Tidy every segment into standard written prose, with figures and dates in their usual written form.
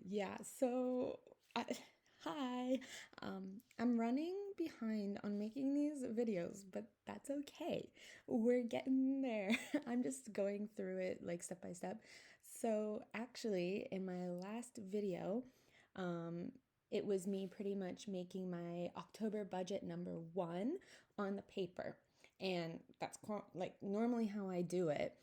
Yeah, so I, hi. I'm running behind on making these videos, but that's okay. We're getting there. I'm just going through it like step by step. So actually, in my last video, um, it was me pretty much making my October budget number one on the paper. And that's like normally how I do it.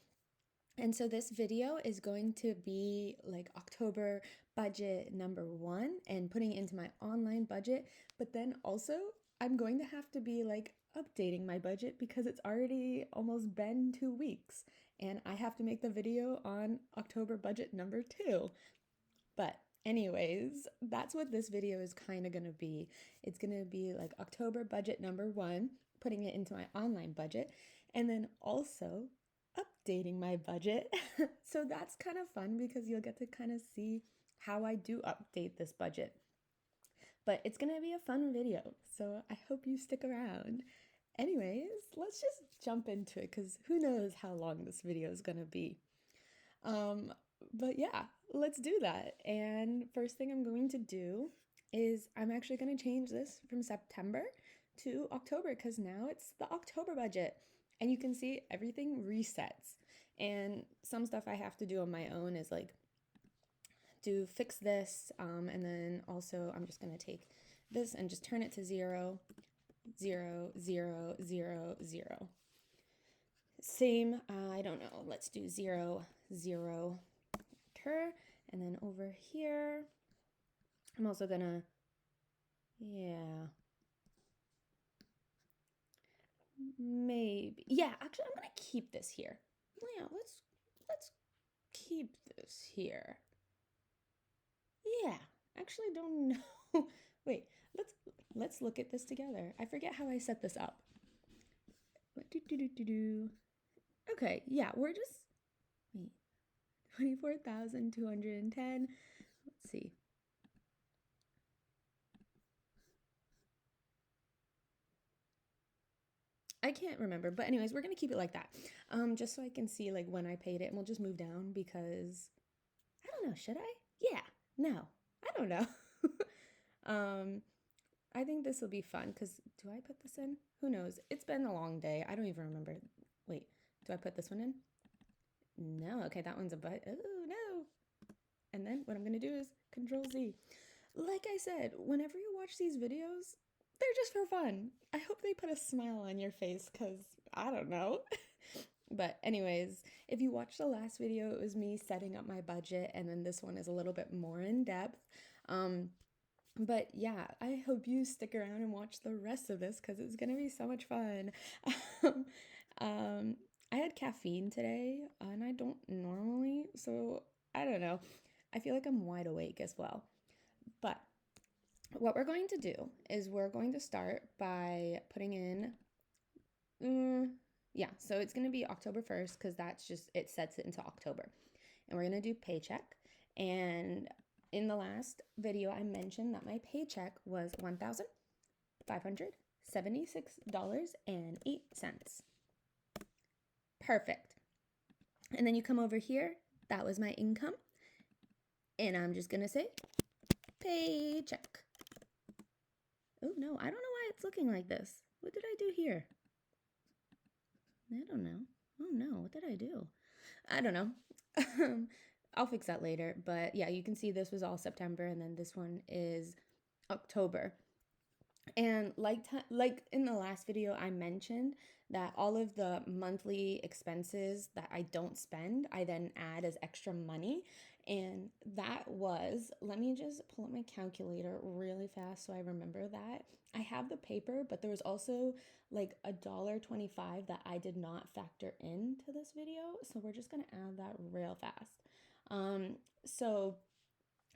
And so this video is going to be like October budget number one and putting it into my online budget. But then also, I'm going to have to be like updating my budget because it's already almost been 2 weeks and I have to make the video on October budget number two. But anyways, that's what this video is kind of going to be. It's going to be like October budget number one, putting it into my online budget, and then also updating my budget. So that's kind of fun because you'll get to kind of see how I do update this budget. But it's going to be a fun video, so I hope you stick around. Anyways, let's just jump into it because who knows how long this video is going to be. Um, but yeah, let's do that. And first thing I'm going to do is I'm actually going to change this from September to October because now it's the October budget. And you can see everything resets. And some stuff I have to do on my own is like do fix this. And then also I'm just going to take this and just turn it to 0, 0, 0, 0, 0. Same, I don't know, let's do 0, 0, her. And then over here, I'm also gonna, yeah, maybe, yeah, actually I'm gonna keep this here. Yeah, let's keep this here. Yeah, actually don't know. Wait, let's look at this together. I forget how I set this up. Okay, yeah, we're just, wait, 24,210. Let's see. I can't remember, but anyways, we're gonna keep it like that. Just so I can see like when I paid it, and we'll just move down because I don't know, should I? Yeah, no, I don't know. um, I think this will be fun because do I put this in? Who knows? It's been a long day. I don't even remember. Wait, do I put this one in? No, okay, that one's a but. Oh no. And then what I'm gonna do is Control Z. Like I said, whenever you watch these videos, they're just for fun. I hope they put a smile on your face because I don't know. But, anyways, if you watched the last video, it was me setting up my budget, and then this one is a little bit more in depth. Um, but yeah, I hope you stick around and watch the rest of this because it's gonna be so much fun. um, I had caffeine today, and I don't normally, so I don't know. I feel like I'm wide awake as well. But what we're going to do is we're going to start by putting in, yeah, so it's going to be October 1st because that's just, it sets it into October. And we're going to do paycheck. And in the last video, I mentioned that my paycheck was $1,576.08. Perfect. And then you come over here, that was my income. And I'm just going to say paycheck. Oh no, I don't know why it's looking like this. What did I do here? I don't know. Oh no, what did I do? I don't know. I'll fix that later. But yeah, you can see this was all September and then this one is October. And like in the last video, I mentioned that all of the monthly expenses that I don't spend, I then add as extra money. And that was, let me just pull up my calculator really fast so I remember that. I have the paper, but there was also like $1.25 that I did not factor into this video. So we're just gonna add that real fast. So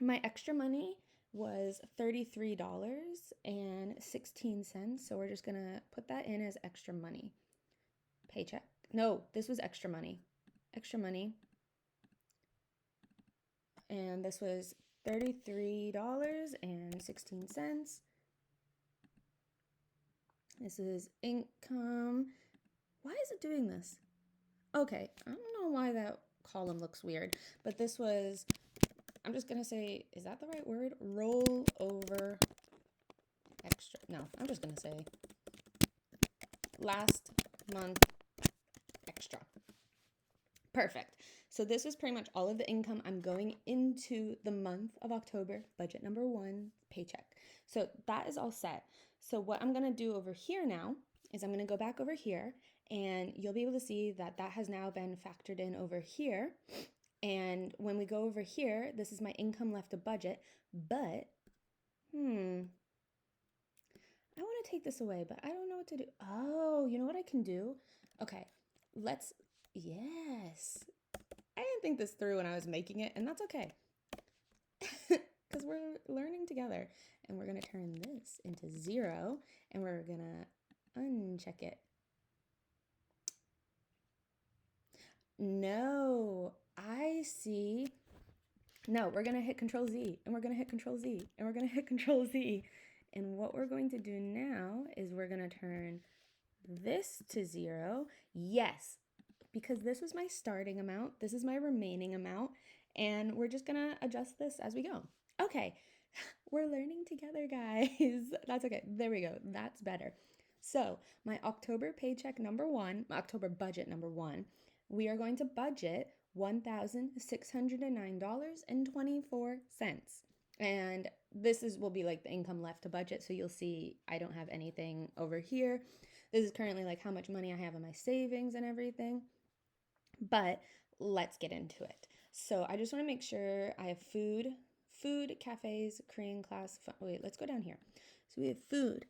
my extra money was $33.16. So we're just gonna put that in as extra money. Paycheck. No, this was extra money. Extra money. And this was $33.16. This is income. Why is it doing this? Okay, I don't know why that column looks weird, but this was I'm just going to say, is that the right word? Roll over extra. No, I'm just going to say last month extra. Perfect. So this was pretty much all of the income I'm going into the month of October, budget number 1, paycheck. So that is all set. So what I'm going to do over here now is I'm going to go back over here, and you'll be able to see that that has now been factored in over here. And when we go over here, this is my income left to budget, but I want to take this away, but I don't know what to do. Oh, you know what I can do? Okay, yes. I didn't think this through when I was making it, and that's okay. Because we're learning together. And we're going to turn this into 0, and we're going to uncheck it. No, I see. No, we're going to hit Control Z, and we're going to hit Control Z, and we're going to hit Control Z. And what we're going to do now is we're going to turn this to 0. Yes, because this was my starting amount. This is my remaining amount. And we're just going to adjust this as we go. Okay, we're learning together, guys. That's okay. There we go. That's better. So my October paycheck number 1, my October budget number 1, we are going to budget $1,609.24. And this will be like the income left to budget. So you'll see I don't have anything over here. This is currently like how much money I have in my savings and everything. But let's get into it. So I just want to make sure I have food, cafes, Korean class. Wait, let's go down here. So we have food,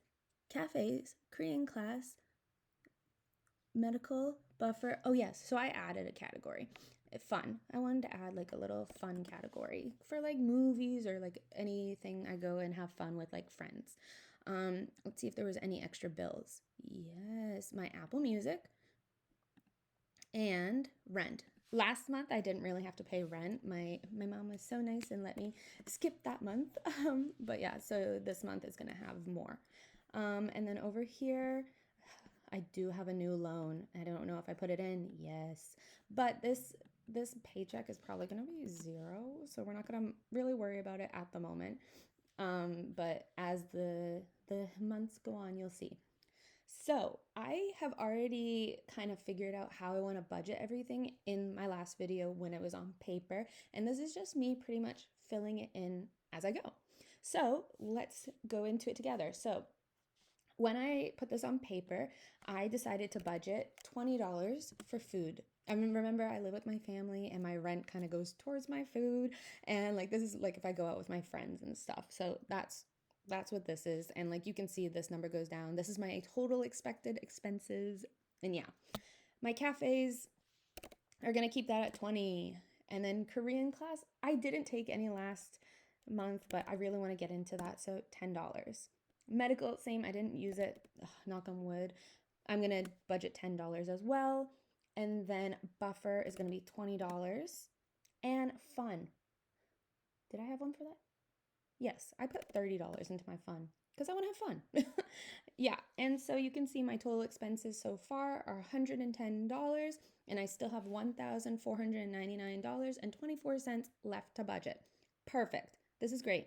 cafes, Korean class, medical, buffer. Oh yes, so I added a category. Fun. I wanted to add like a little fun category for like movies or like anything I go and have fun with like friends. Let's see if there was any extra bills. Yes, my Apple Music and rent. Last month I didn't really have to pay rent. My mom was so nice and let me skip that month. But yeah, so this month is gonna have more. And then over here, I do have a new loan. I don't know if I put it in. Yes, but this paycheck is probably gonna be 0, so we're not gonna really worry about it at the moment. But as the months go on, you'll see. So I have already kind of figured out how I want to budget everything in my last video when it was on paper. And this is just me pretty much filling it in as I go. So let's go into it together. So when I put this on paper, I decided to budget $20 for food. I mean, remember, I live with my family and my rent kind of goes towards my food. And like, this is like if I go out with my friends and stuff. So that's what this is. And like you can see this number goes down. This is my total expected expenses. And yeah, my cafes are going to keep that at 20. And then Korean class, I didn't take any last month, but I really want to get into that. So $10. Medical, same, I didn't use it. Ugh, knock on wood. I'm going to budget $10 as well. And then buffer is going to be $20. And fun. Did I have one for that? Yes, I put $30 into my fun because I want to have fun. Yeah, and so you can see my total expenses so far are $110, and I still have $1,499.24 left to budget. Perfect. This is great.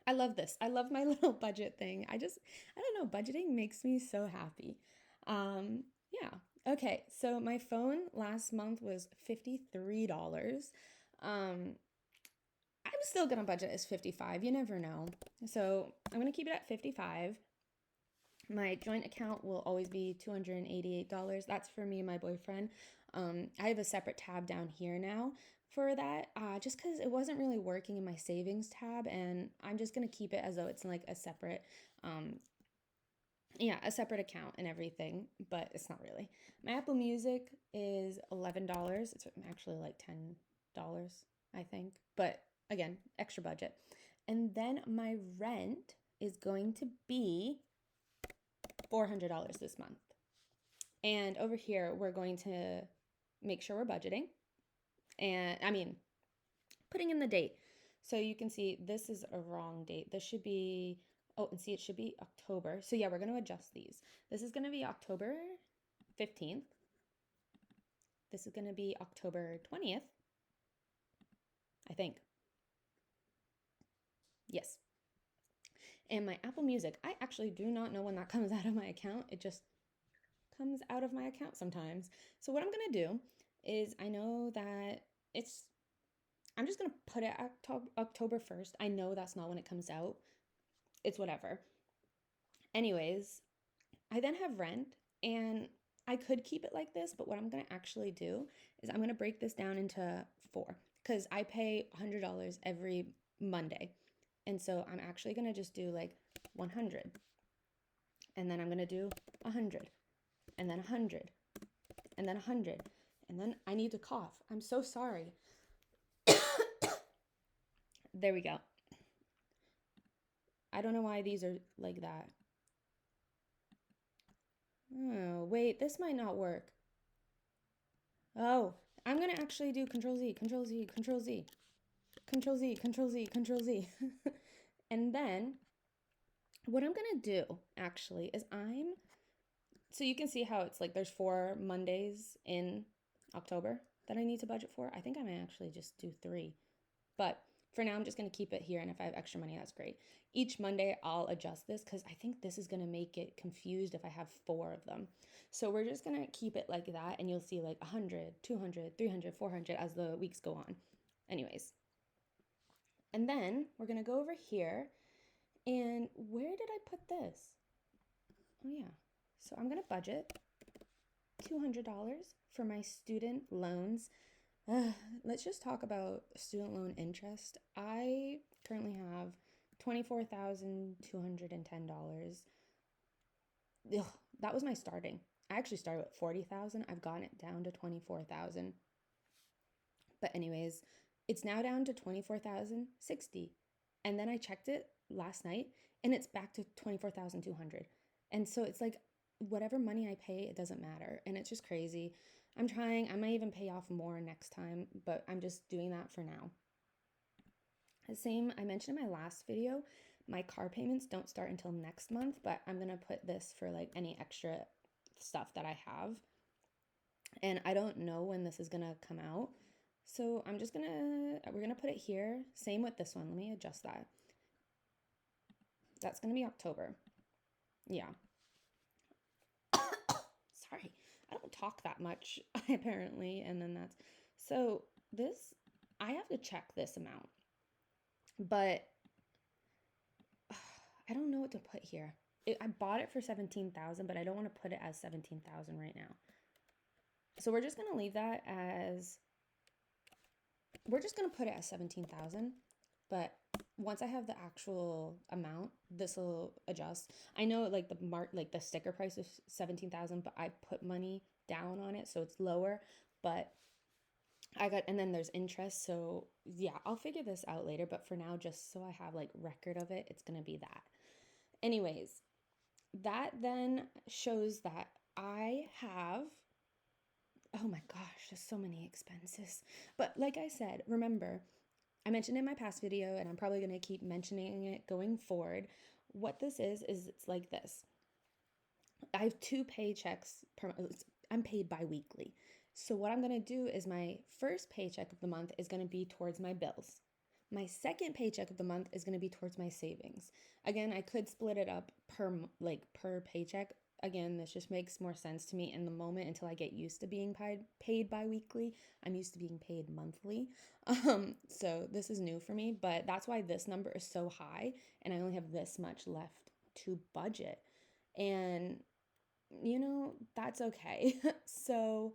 I love this. I love my little budget thing. I don't know, budgeting makes me so happy. Yeah. Okay, so my phone last month was $53. I'm still going to budget as 55. You never know. So I'm going to keep it at 55. My joint account will always be $288. That's for me and my boyfriend. I have a separate tab down here now for that, just because it wasn't really working in my savings tab, and I'm just going to keep it as though it's like a separate, a separate account and everything, but it's not really. My Apple Music is $11. It's actually like $10, I think, but again, extra budget. And then my rent is going to be $400 this month. And over here, we're going to make sure we're budgeting. And I mean, putting in the date. So you can see this is a wrong date. This should be, oh, and see, it should be October. So yeah, we're going to adjust these. This is going to be October 15th. This is going to be October 20th, I think. Yes. And my Apple Music, I actually do not know when that comes out of my account. It just comes out of my account sometimes. So what I'm going to do is, I know that I'm just going to put it October 1st. I know that's not when it comes out. It's whatever. Anyways, I then have rent, and I could keep it like this, but what I'm going to actually do is I'm going to break this down into 4, because I pay $100 every Monday. And so I'm actually going to just do like 100. And then I'm going to do 100. And then 100. And then 100. And then I need to cough. I'm so sorry. There we go. I don't know why these are like that. Oh, wait, this might not work. Oh, I'm going to actually do Control Z, Control Z, Control Z, Control Z, Control Z, Control Z. And then what I'm going to do actually is so you can see how it's like there's 4 Mondays in October that I need to budget for. I think I may actually just do 3. But for now, I'm just going to keep it here. And if I have extra money, that's great. Each Monday, I'll adjust this because I think this is going to make it confused if I have 4 of them. So we're just going to keep it like that. And you'll see like 100, 200, 300, 400 as the weeks go on. Anyways. And then we're going to go over here. And where did I put this? Oh, yeah. So I'm going to budget $200 for my student loans. Let's just talk about student loan interest. I currently have $24,210. Ugh, that was my starting. I actually started with $40,000. I've gotten it down to $24,000. But anyways, it's now down to $24,060. And then I checked it last night and it's back to $24,200. And so it's like whatever money I pay, it doesn't matter. And it's just crazy. I'm trying. I might even pay off more next time, but I'm just doing that for now. The same I mentioned in my last video, my car payments don't start until next month, but I'm going to put this for like any extra stuff that I have. And I don't know when this is going to come out. So we're going to put it here. Same with this one. Let me adjust that. That's going to be October. Yeah. Sorry. I don't talk that much, apparently, and then so this, I have to check this amount, but I don't know what to put here. I bought it for $17,000, but I don't want to put it as $17,000 right now. So we're just going to leave that as, we're just going to put it as $17,000, but once I have the actual amount, this will adjust. I know like the sticker price is $17,000, but I put money down on it, so it's lower. But and then there's interest. So yeah, I'll figure this out later. But for now, just so I have like record of it, it's gonna be that. Anyways, that then shows that I have. Oh my gosh, there's so many expenses. But like I said, remember, I mentioned in my past video, and I'm probably going to keep mentioning it going forward. What this is it's like this. I have 2 paychecks per month. I'm paid bi-weekly. So what I'm going to do is my first paycheck of the month is going to be towards my bills. My second paycheck of the month is going to be towards my savings. Again, I could split it up per paycheck. Again, this just makes more sense to me in the moment until I get used to being paid bi-weekly. I'm used to being paid monthly. So this is new for me, but that's why this number is so high and I only have this much left to budget. And that's okay. So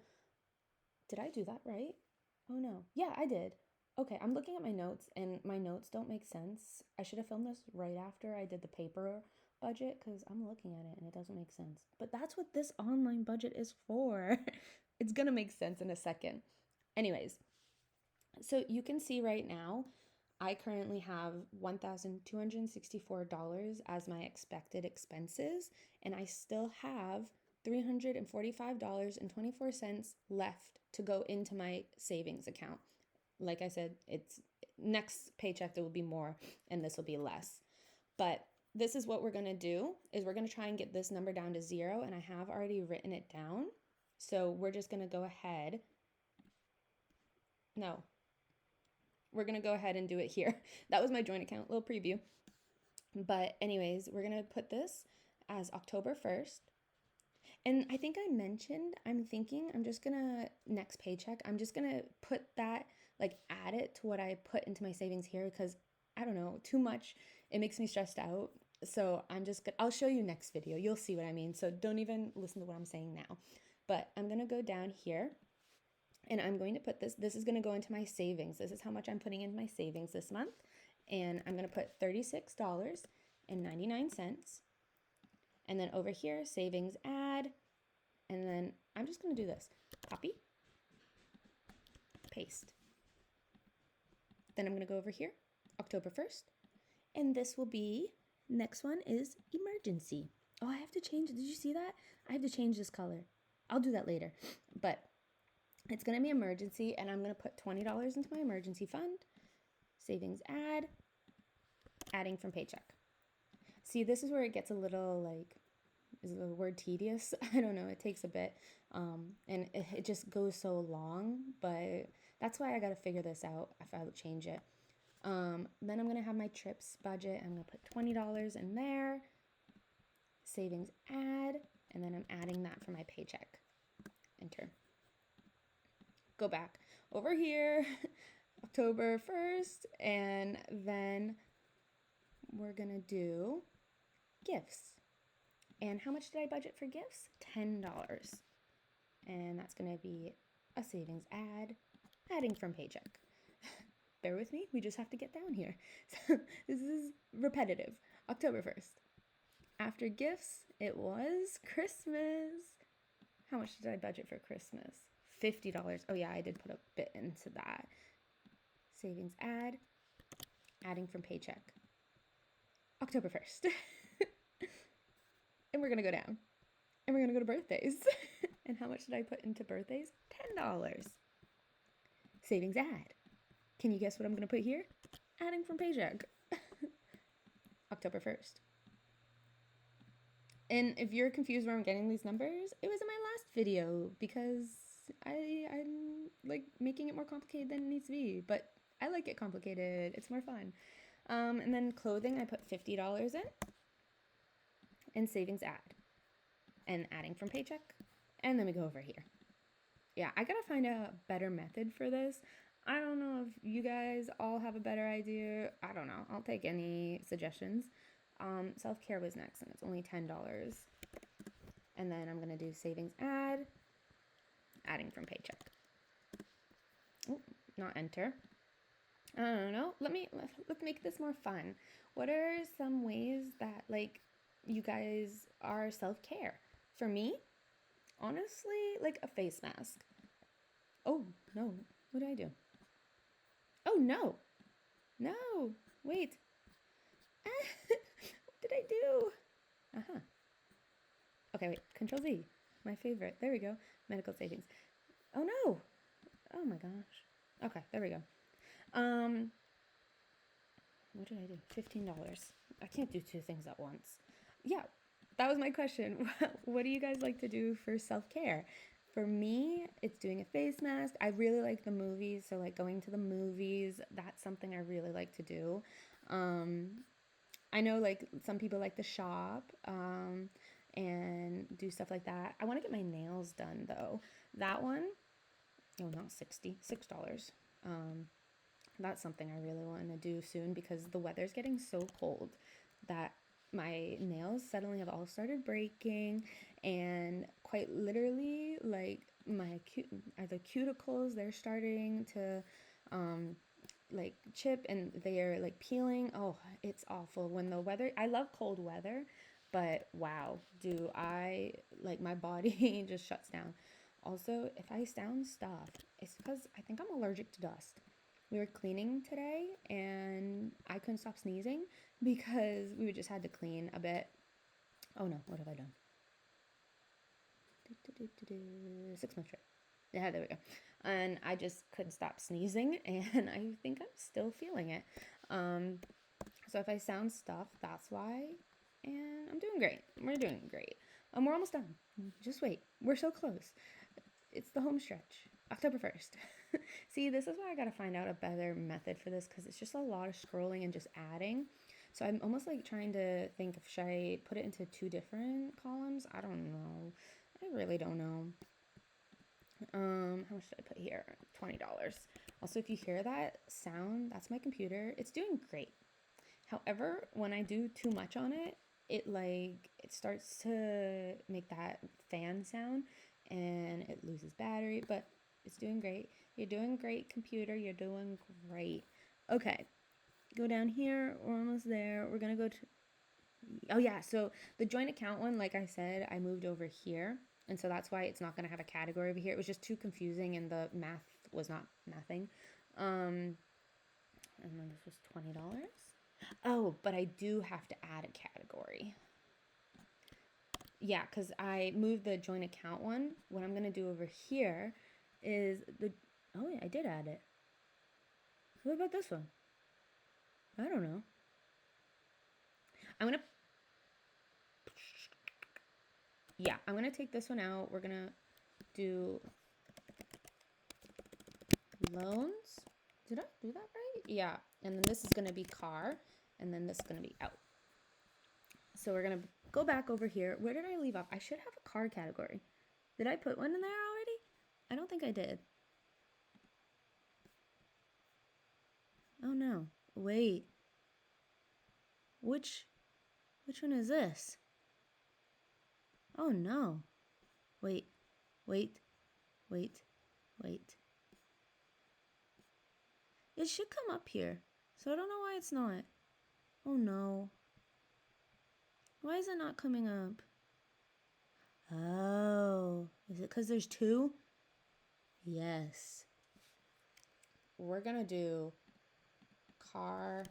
did I do that right? Oh no. Yeah, I did. Okay, I'm looking at my notes and my notes don't make sense. I should have filmed this right after I did the paper budget because I'm looking at it and it doesn't make sense. But that's what this online budget is for. It's gonna make sense in a second. Anyways, so you can see right now, I currently have $1,264 as my expected expenses, and I still have $345.24 left to go into my savings account. Like I said, it's next paycheck there will be more and this will be less. But this is what we're going to do is we're going to try and get this number down to 0, and I have already written it down. So we're just going to go ahead. No. we're going to go ahead and do it here. That was my joint account, little preview. But anyways, we're going to put this as October 1st. And I think I mentioned, I'm thinking I'm just going to, next paycheck, I'm just going to put that, like add it to what I put into my savings here because I don't know, too much. It makes me stressed out. So I'll show you next video. You'll see what I mean. So don't even listen to what I'm saying now. But I'm going to go down here and I'm going to put this is going to go into my savings. This is how much I'm putting in my savings this month. And I'm going to put $36.99. And then over here, savings add. And then I'm just going to do this. Copy. Paste. Then I'm going to go over here, October 1st. And this will be, next one is emergency. Oh, I have to change it. Did you see that? I have to change this color. I'll do that later. But it's going to be emergency, and I'm going to put $20 into my emergency fund. Savings add. Adding from paycheck. See, this is where it gets a little, like, is the word tedious? I don't know. It takes a bit. And it just goes so long. But that's why I got to figure this out if I change it. Then I'm going to have my trips budget. I'm going to put $20 in there. Savings add. And then I'm adding that for my paycheck. Enter. Go back over here. October 1st. And then we're going to do gifts. And how much did I budget for gifts? $10. And that's going to be a savings add, adding from paycheck. Bear with me, we just have to get down here. So this is repetitive. October 1st. After gifts, it was Christmas. How much did I budget for Christmas? $50. Oh yeah, I did put a bit into that. Savings add, adding from paycheck. October 1st. And we're going to go down. And we're going to go to birthdays. And how much did I put into birthdays? $10. Savings add. Can you guess what I'm going to put here? Adding from paycheck. October 1st. And if you're confused where I'm getting these numbers, it was in my last video because I'm like making it more complicated than it needs to be. But I like it complicated. It's more fun. And then clothing, I put $50 in. And savings add. And adding from paycheck. And then we go over here. Yeah, I gotta find a better method for this. I don't know if you guys all have a better idea. I don't know. I'll take any suggestions. Self-care was next, and it's only $10. And then I'm gonna do savings add. Adding from paycheck. Oh, not enter. I don't know. Let's make this more fun. What are some ways that like you guys are self-care? For me, honestly, like a face mask. Oh, no. What did I do? Oh, no. No. Wait. What did I do? Uh-huh. Okay, wait. Control Z. My favorite. There we go. Medical savings. Oh, no. Oh, my gosh. Okay, there we go. What did I do? $15. I can't do two things at once. Yeah, that was my question. What do you guys like to do for self-care? For me, it's doing a face mask. I really like the movies, so like going to the movies, that's something I really like to do. I know like some people like to shop and do stuff like that. I want to get my nails done though. That one, oh, not $6. That's something I really want to do soon because the weather's getting so cold that my nails suddenly have all started breaking, and quite literally like my the cuticles, they're starting to like chip and they're like peeling. Oh, it's awful when the weather, I love cold weather, but wow, do I like my body just shuts down. Also, if I sound stuffed, it's because I think I'm allergic to dust. We were cleaning today and I couldn't stop sneezing because we just had to clean a bit. Oh no, what have I done? 6 month trip. Yeah, there we go. And I just couldn't stop sneezing and I think I'm still feeling it. So if I sound stuffed, that's why. And I'm doing great. We're doing great. We're almost done. Just wait. We're so close. It's the home stretch. October 1st. See, this is why I gotta find out a better method for this because it's just a lot of scrolling and just adding. So I'm almost like trying to think of should I put it into two different columns? I don't know. I really don't know. How much should I put here? $20. Also, if you hear that sound, that's my computer. It's doing great. However, when I do too much on it, it starts to make that fan sound and it loses battery, but it's doing great. You're doing great, computer. You're doing great. Okay, go down here. We're almost there. We're gonna go to, oh yeah, so the joint account one, like I said, I moved over here. And so that's why it's not gonna have a category over here. It was just too confusing and the math was not mathing. And then this was $20. Oh, but I do have to add a category. Yeah, because I moved the joint account one. What I'm going to do over here is oh yeah, I did add it. What about this one? I don't know. I'm going to, yeah, I'm going to take this one out. We're going to do loans. Did I do that right? Yeah, and then this is going to be car, and then this is going to be out. So we're going to go back over here. Where did I leave off? I should have a car category. Did I put one in there already? I don't think I did. Oh no. Wait. Which one is this? Oh no. Wait. Wait. It should come up here. So I don't know why it's not. Oh no. Why is it not coming up? Oh. Is it because there's two? Yes. We're gonna do car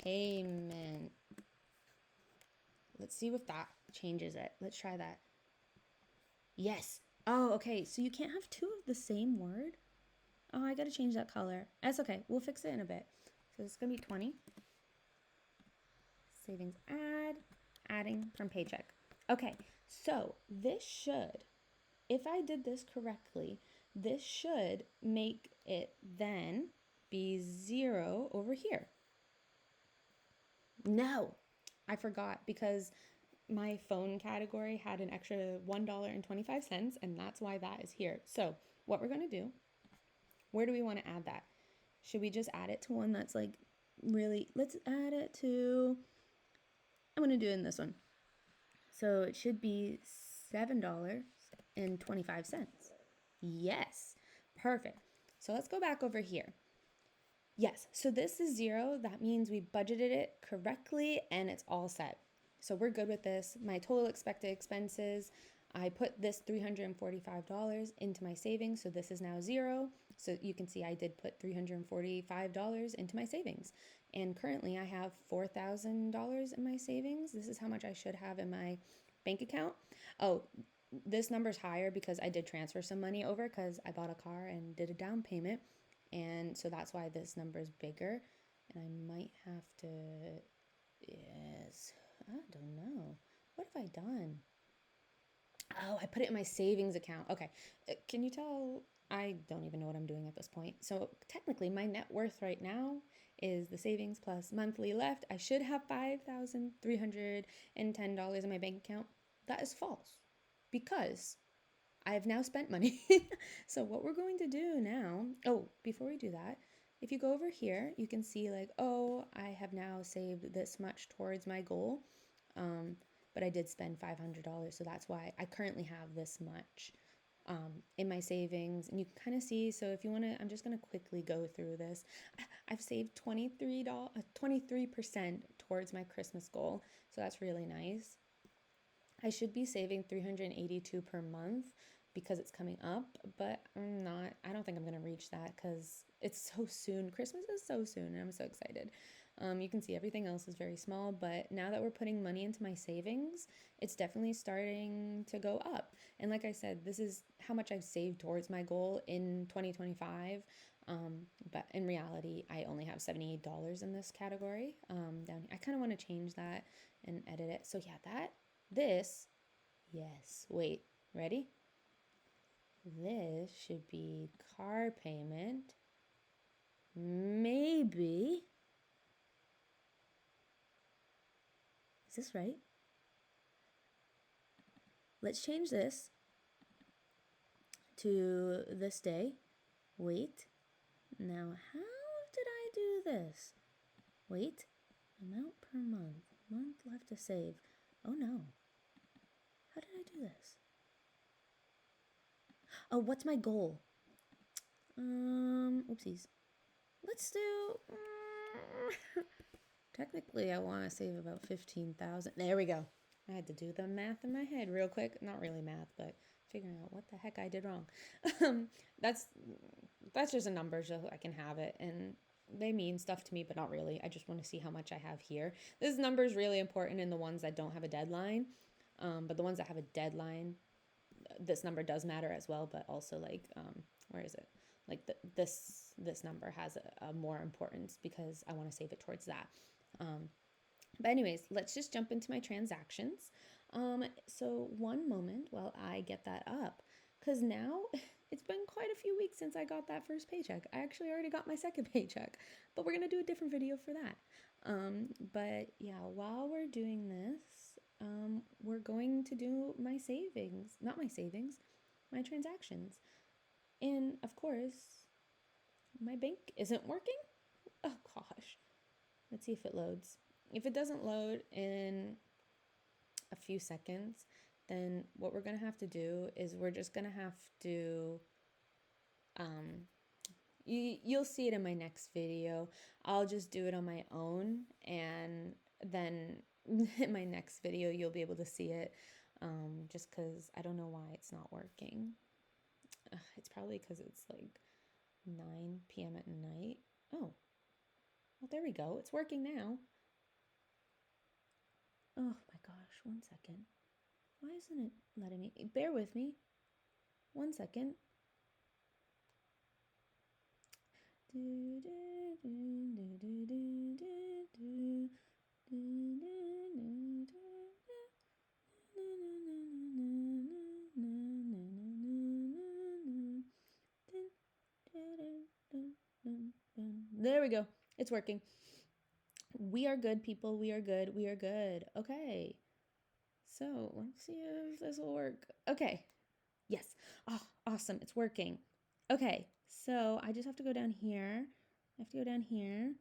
payment. Let's see if that changes it. Let's try that. Yes. Oh, okay. So you can't have two of the same word? Oh, I gotta change that color. That's okay. We'll fix it in a bit. So it's gonna be 20. Savings adding from paycheck. Okay, so this should, if I did this correctly, this should make it then be 0 over here. No, I forgot because my phone category had an extra $1.25 and that's why that is here. So what we're gonna do, where do we want to add that? Should we just add it to one that's like really, let's add it to, I'm gonna do it in this one. So it should be $7.25. Yes, perfect. So let's go back over here. Yes, so this is 0. That means we budgeted it correctly and it's all set. So we're good with this. My total expected expenses, I put this $345 into my savings. So this is now 0. So you can see I did put $345 into my savings. And currently I have $4,000 in my savings. This is how much I should have in my bank account. Oh, this number's higher because I did transfer some money over because I bought a car and did a down payment. And so that's why this number is bigger. And I might have to, yes, I don't know. What have I done? Oh, I put it in my savings account. Okay. Can you tell? I don't even know what I'm doing at this point. So technically my net worth right now is the savings plus monthly left. I should have $5,310 in my bank account. That is false because I have now spent money. So what we're going to do now, oh, before we do that, if you go over here, you can see like, oh, I have now saved this much towards my goal. But I did spend $500. So that's why I currently have this much in my savings. And you can kind of see, so if you want to, I'm just going to quickly go through this. I've saved $23, 23% towards my Christmas goal. So that's really nice. I should be saving $382 per month because it's coming up, but I'm not. I don't think I'm going to reach that because it's so soon. Christmas is so soon and I'm so excited. You can see everything else is very small, but now that we're putting money into my savings, it's definitely starting to go up. And like I said, this is how much I've saved towards my goal in 2025. But in reality, I only have $78 in this category. Down here. I kind of want to change that and edit it. So yeah, yes, wait, ready? This should be car payment. Maybe. Is this right? Let's change this to this day. Wait. Now, how did I do this? Wait. Amount per month. Month left to save. Oh no. How did I do this? Oh, what's my goal? Oopsies. Let's do... Technically, I want to save about 15,000. There we go. I had to do the math in my head real quick. Not really math, but figuring out what the heck I did wrong. That's just a number so I can have it. And they mean stuff to me, but not really. I just want to see how much I have here. This number is really important in the ones that don't have a deadline. But the ones that have a deadline, this number does matter as well, but also like, where is it? Like this number has a more importance because I want to save it towards that. But anyways, let's just jump into my transactions. So one moment while I get that up, because now it's been quite a few weeks since I got that first paycheck. I actually already got my second paycheck, but we're going to do a different video for that. But yeah, while we're doing this, we're going to do my savings, not my savings, my transactions. And of course, my bank isn't working. Oh gosh. Let's see if it loads. If it doesn't load in a few seconds, then what we're going to have to do is we're just going to have to, you'll see it in my next video. I'll just do it on my own, and then in my next video, you'll be able to see it, just because I don't know why it's not working. It's probably because it's like 9 p.m. at night. Oh, well, there we go. It's working now. Oh my gosh, 1 second. Why isn't it letting me? Bear with me. 1 second. There we go. It's working. We are good, people. We are good. We are good. Okay. So let's see if this will work. Okay. Yes. Oh, awesome. It's working. Okay. So I just have to go down here. I have to go down here.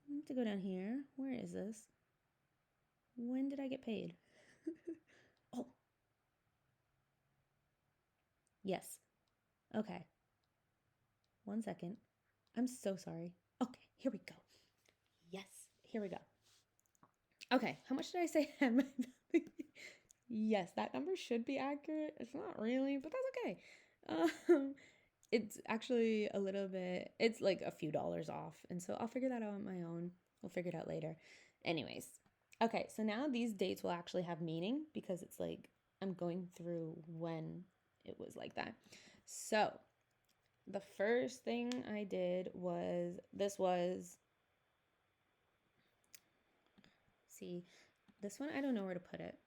I have to go down here. Where is this? When did I get paid? Oh. Yes. Okay. 1 second. I'm so sorry. Okay. Here we go. Yes. Here we go. Okay. How much did I say? Yes, that number should be accurate. It's not really, but that's okay. It's actually a little bit, it's like a few dollars off. And so I'll figure that out on my own. We'll figure it out later. Anyways, okay, so now these dates will actually have meaning because it's like I'm going through when it was like that. So the first thing I did was, this one, I don't know where to put it.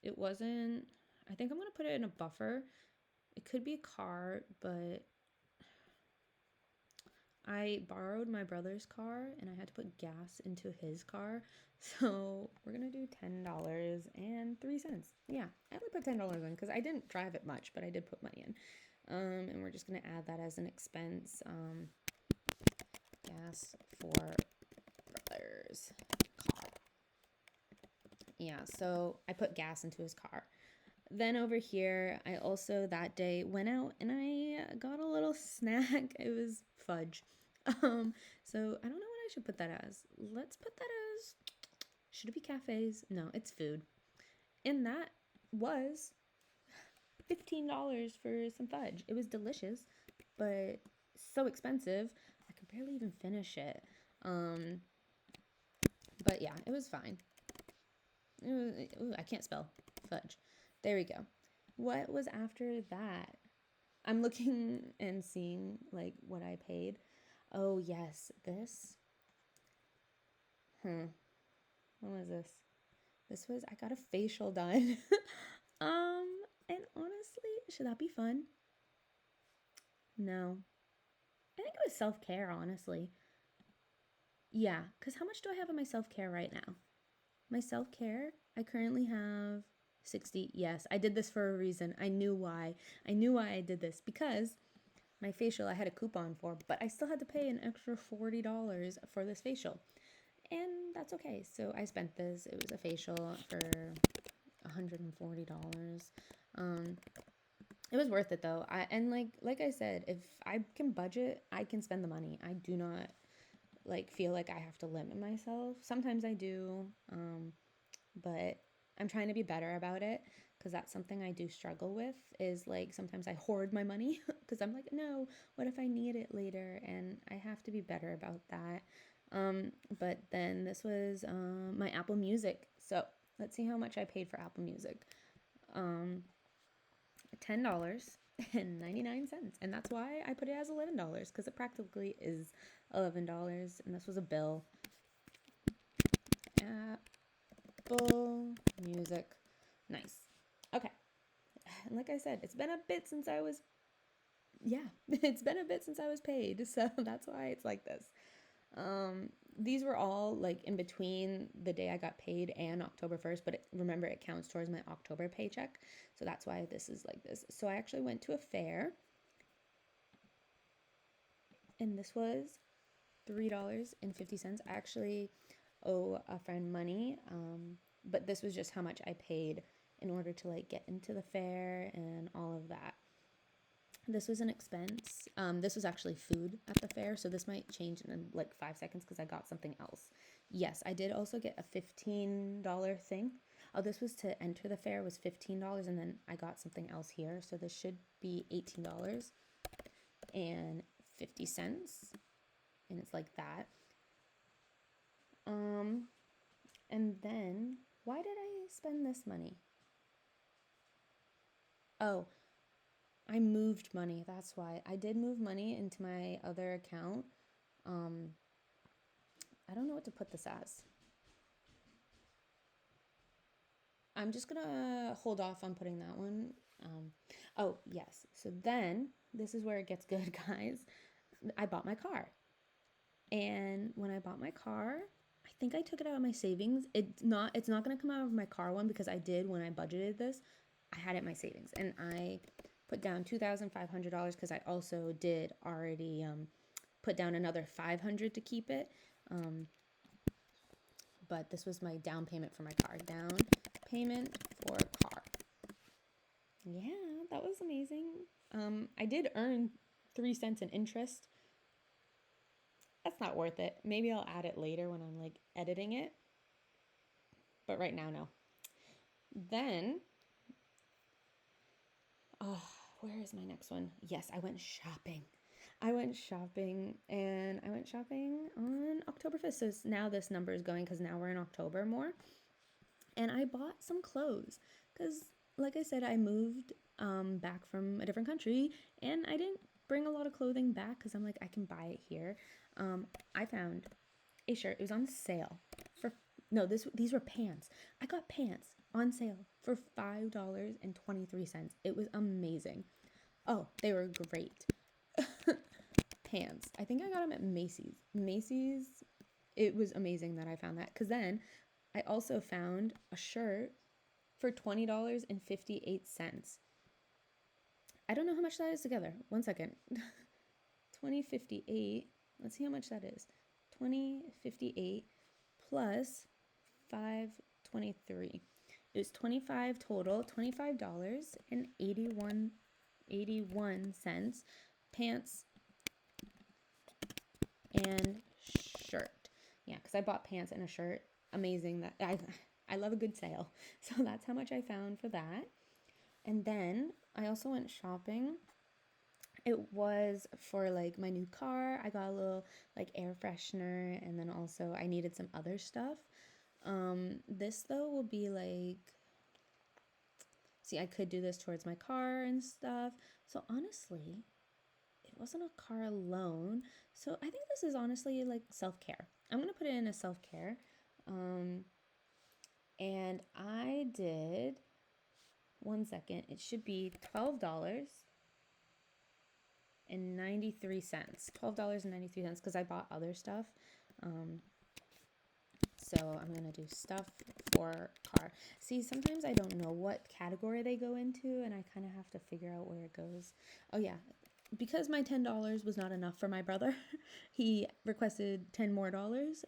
It wasn't, I think I'm going to put it in a buffer. It could be a car, but I borrowed my brother's car and I had to put gas into his car. So we're going to do $10.03. Yeah, I only put $10 in because I didn't drive it much, but I did put money in. And we're just going to add that as an expense. Gas for brother's car. Yeah, so I put gas into his car. Then over here, I also that day went out and I got a little snack. It was fudge. So I don't know what I should put that as. Let's put that as, should it be cafes? No, it's food. And that was $15 for some fudge. It was delicious, but so expensive. I could barely even finish it. But yeah, it was fine. Ooh, I can't spell fudge. There we go. What was after that? I'm looking and seeing like what I paid. Oh yes, this. What was this? This was, I got a facial done. And honestly, should that be fun? No. I think it was self-care, honestly. Yeah, because how much do I have in my self-care right now? My self-care, I currently have 60. Yes, I did this for a reason. I knew why. I knew why I did this because my facial I had a coupon for, but I still had to pay an extra $40 for this facial. And that's okay. So I spent this. It was a facial for $140. Um, it was worth it though. And like I said, if I can budget, I can spend the money. I do not like feel like I have to limit myself. Sometimes I do, but I'm trying to be better about it because that's something I do struggle with. Is like sometimes I hoard my money because I'm like, no, what if I need it later? And I have to be better about that. But then this was my Apple Music. So let's see how much I paid for Apple Music. $10.99, and that's why I put it as $11 because it practically is $11. And this was a bill. Apple Music, nice. Okay, and like I said, it's been a bit since I was it's been a bit since I was paid, so that's why it's like this. These were all like in between the day I got paid and October 1st, but remember it counts towards my October paycheck. So that's why this is like this. So I actually went to a fair and this was $3.50. I actually owe a friend money, but this was just how much I paid in order to like get into the fair and all of that. This was an expense. This was actually food at the fair, so this might change in like 5 seconds because I got something else. Yes, I did also get a $15 thing. Oh, this was to enter the fair, was $15, and then I got something else here, so this should be $18.50, and it's like that. And then why did I spend this money? Oh, I moved money. That's why. I did move money into my other account. I don't know what to put this as. I'm just gonna hold off on putting that one. Oh, yes. So then this is where it gets good, guys. I bought my car. And when I bought my car, I think I took it out of my savings. It's not gonna come out of my car one because I did when I budgeted this. I had it in my savings and I put down $2,500 because I also did already put down another $500 to keep it. But this was my down payment for my car. Down payment for car. Yeah, that was amazing. I did earn 3 cents in interest. That's not worth it. Maybe I'll add it later when I'm like editing it. But right now, no. Then, oh, where is my next one? Yes, I went shopping. And I went shopping on October 5th. So now this number is going because now we're in October more. And I bought some clothes because, like I said, I moved back from a different country and I didn't bring a lot of clothing back because I'm like, I can buy it here. I found a shirt. It was on sale for, no, these were pants. I got pants on sale for $5.23. It was amazing. Oh, they were great. Pants. I think I got them at Macy's. Macy's, it was amazing that I found that because then I also found a shirt for $20.58. I don't know how much that is together. 1 second. 20.58. Let's see how much that is. 20.58 plus 5.23. It was 25 total, $25.81. Pants and shirt. Yeah, because I bought pants and a shirt. Amazing. That I love a good sale. So that's how much I found for that. And then I also went shopping. It was for like my new car. I got a little like air freshener and then also I needed some other stuff. This though will be like, see, I could do this towards my car and stuff. So honestly, it wasn't a car loan. So I think this is honestly like self-care. I'm going to put it in a self-care. And I did, 1 second, it should be $12.50. $12.93 because I bought other stuff. So I'm going to do stuff for car. See, sometimes I don't know what category they go into, and I kind of have to figure out where it goes. Oh, yeah. Because my $10 was not enough for my brother, he requested $10 more.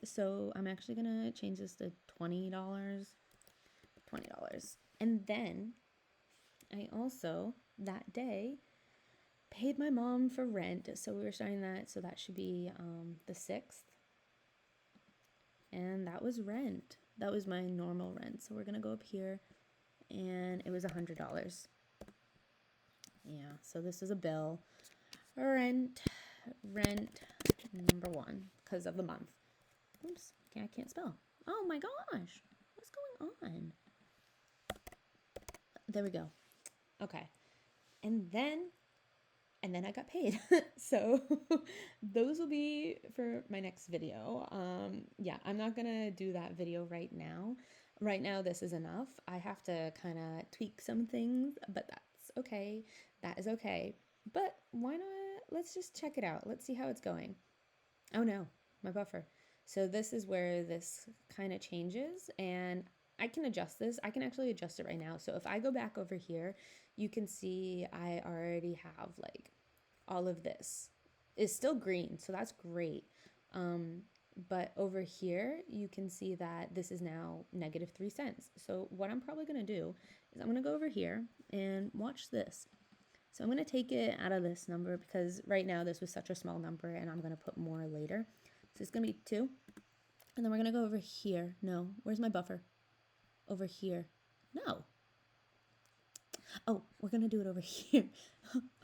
So I'm actually going to change this to $20. $20. And then I also, that day, paid my mom for rent. So we were starting that. So that should be the 6th. And that was rent. That was my normal rent. So we're going to go up here, and it was $100. Yeah, so this is a bill. Rent number 1 because of the month. Oops, I can't spell. Oh my gosh, what's going on? There we go. Okay, and then I got paid. So those will be for my next video. Yeah, I'm not gonna do that video right now. Right now, this is enough. I have to kind of tweak some things, but that's okay. That is okay. But why not? Let's just check it out. Let's see how it's going. Oh no, my buffer. So this is where this kind of changes, and I can adjust this. I can actually adjust it right now. So if I go back over here, you can see I already have like all of this is still green, so that's great. But over here, you can see that this is now -3 cents. So what I'm probably going to do is I'm going to go over here and watch this. So I'm going to take it out of this number because right now this was such a small number, and I'm going to put more later. So it's going to be 2. And then we're going to go over here. No, where's my buffer? Over here. No. Oh, we're going to do it over here.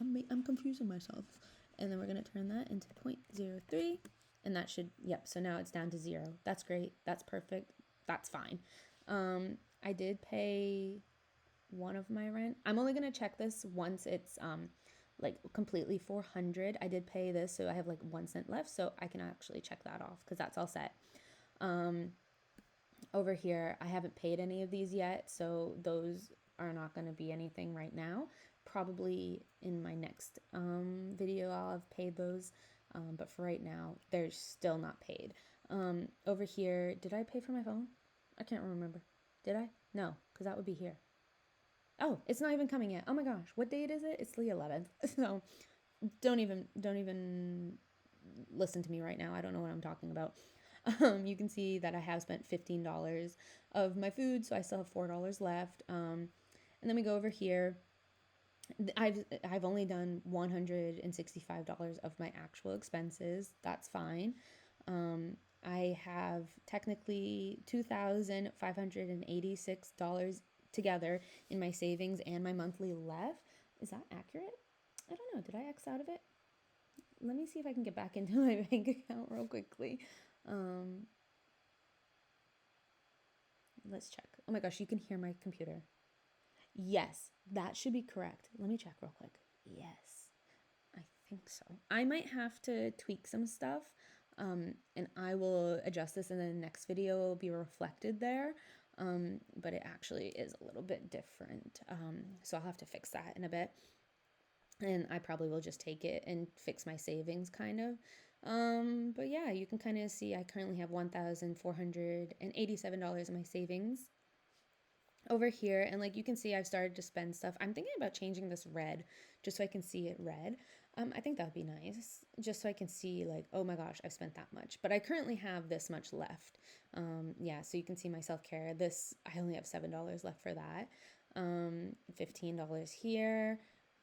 I'm confusing myself. And then we're going to turn that into 0.03. And that should, yep, so now it's down to 0. That's great. That's perfect. That's fine. I did pay one of my rent. I'm only going to check this once it's like completely 400. I did pay this, so I have like 1 cent left, so I can actually check that off because that's all set. Over here, I haven't paid any of these yet, so those are not going to be anything right now. Probably in my next video I'll have paid those, but for right now they're still not paid. Over here, did I pay for my phone? I can't remember. Did I? No, because that would be here. Oh, it's not even coming yet. Oh my gosh, what date is it? It's the 11th. So don't even listen to me right now. I don't know what I'm talking about. You can see that I have spent $15 of my food, so I still have $4 left. And then we go over here. I've only done $165 of my actual expenses. That's fine. I have technically $2,586 together in my savings and my monthly left. Is that accurate? I don't know. Did I X out of it? Let me see if I can get back into my bank account real quickly. Let's check. Oh my gosh, you can hear my computer. Yes, that should be correct. Let me check real quick. Yes, I think so. I might have to tweak some stuff, and I will adjust this in the next video. It will be reflected there, but it actually is a little bit different. So I'll have to fix that in a bit. And I probably will just take it and fix my savings kind of. But yeah, you can kind of see I currently have $1,487 in my savings over here. And like you can see, I've started to spend stuff. I'm thinking about changing this red just so I can see it red. I think that would be nice just so I can see like, oh my gosh, I've spent that much. But I currently have this much left. Yeah, so you can see my self-care. This, I only have $7 left for that. $15 here.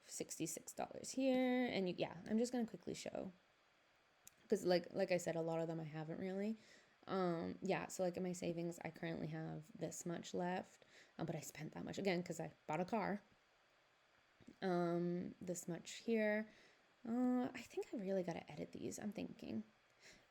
$66 here, and yeah, I'm just gonna quickly show because like I said, a lot of them I haven't really. Yeah, so like in my savings, I currently have this much left, but I spent that much again because I bought a car. This much here. I think I really gotta edit these. I'm thinking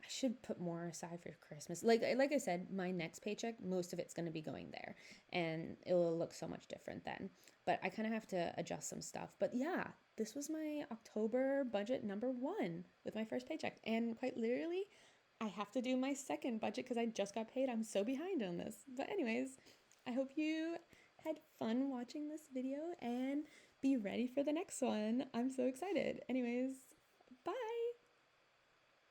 I should put more aside for Christmas. Like I said, my next paycheck, most of it's going to be going there, and it will look so much different then. But I kind of have to adjust some stuff. But yeah, this was my October budget number 1 with my first paycheck. And quite literally, I have to do my second budget because I just got paid. I'm so behind on this. But anyways, I hope you had fun watching this video and be ready for the next one. I'm so excited. Anyways,